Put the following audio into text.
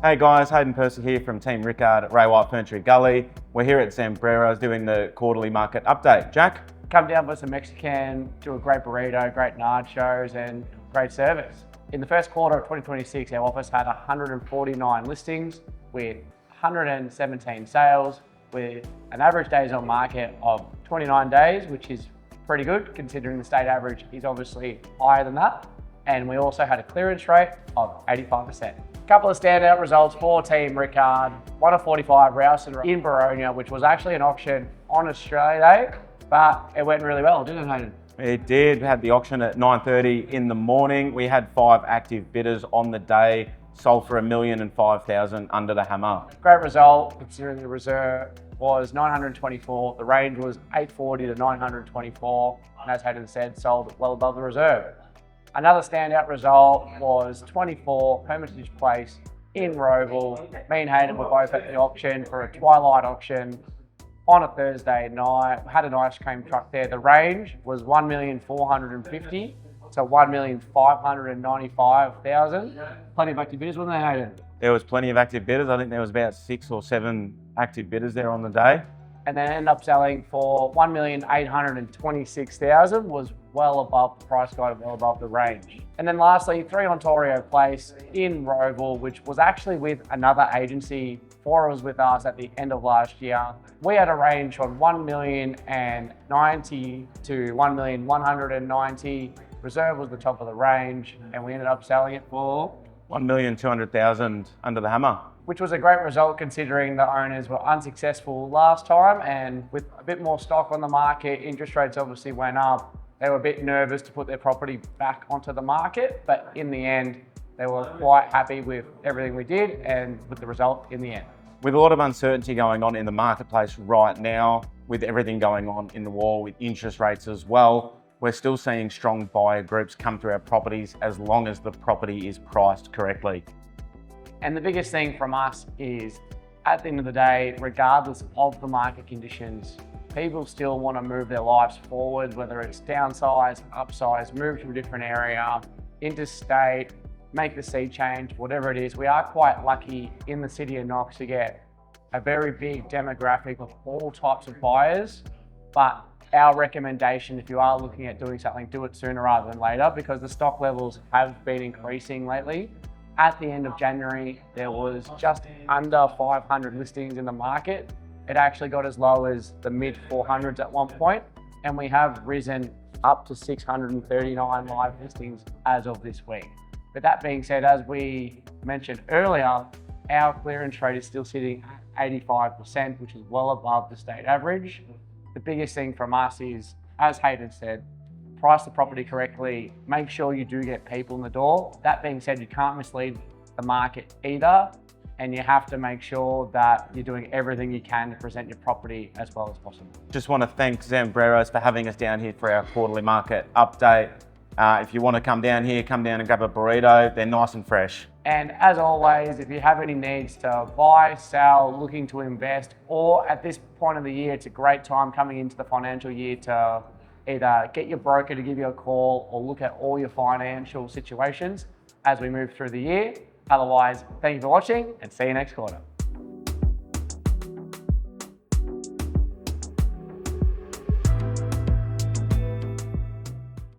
Hey guys, Hayden here from Team Rickard at Ray White Ferntree Gully. We're here at Zambrero's doing the quarterly market update. Jack? Come down for some Mexican, do a great burrito, great nachos and great service. In the first quarter of 2026, our office had 149 listings with 117 sales with an average days on market of 29 days, which is pretty good considering the state average is obviously higher than that. And we also had a clearance rate of 85%. Couple of standout results for Team Rickard. 1 of 45 Rouse in Baronia, which was actually an auction on Australia Day, but it went really well, didn't it, Hayden? It did. We had the auction at 9:30 in the morning. We had 5 active bidders on the day, sold for $1,005,000 under the hammer. Great result considering the reserve was 924. The range was 840 to 924. And as Hayden said, sold well above the reserve. Another standout result was 24 Hermitage Place in Roval. Me and Hayden were both at the auction for a twilight auction on a Thursday night. Had an ice cream truck there. The range was 1,450,000 to 1,595,000. Plenty of active bidders, wasn't there, Hayden? There was plenty of active bidders. I think there was about 6 or 7 active bidders there on the day. And then ended up selling for 1,826,000, was well above the price guide, well above the range. And then lastly, 3 Ontario Place in Roval, which was actually with another agency. 4 was with us at the end of last year. We had a range from 1,090,000 to 1,190,000. Reserve was the top of the range, and we ended up selling it for $1,200,000 under the hammer. Which was a great result considering the owners were unsuccessful last time, and with a bit more stock on the market, interest rates obviously went up. They were a bit nervous to put their property back onto the market, but in the end, they were quite happy with everything we did and with the result in the end. With a lot of uncertainty going on in the marketplace right now, with everything going on in the war, with interest rates as well, we're still seeing strong buyer groups come through our properties as long as the property is priced correctly. And the biggest thing from us is, at the end of the day, regardless of the market conditions, people still want to move their lives forward, whether it's downsize, upsize, move to a different area, interstate, make the sea change, whatever it is. We are quite lucky in the city of Knox to get a very big demographic of all types of buyers, but our recommendation, if you are looking at doing something, do it sooner rather than later, because the stock levels have been increasing lately. At the end of January, there was just under 500 listings in the market. It actually got as low as the mid 400s at one point, and we have risen up to 639 live listings as of this week. But that being said, as we mentioned earlier, our clearance rate is still sitting at 85%, which is well above the state average. The biggest thing from us is, as Hayden said, price the property correctly, make sure you do get people in the door. That being said, you can't mislead the market either, and you have to make sure that you're doing everything you can to present your property as well as possible. Just want to thank Zambrero's for having us down here for our quarterly market update. If you want to come down here, come down and grab a burrito. They're nice and fresh. And as always, if you have any needs to buy, sell, looking to invest, or at this point of the year, it's a great time coming into the financial year to either get your broker to give you a call or look at all your financial situations as we move through the year. Otherwise, thank you for watching and see you next quarter.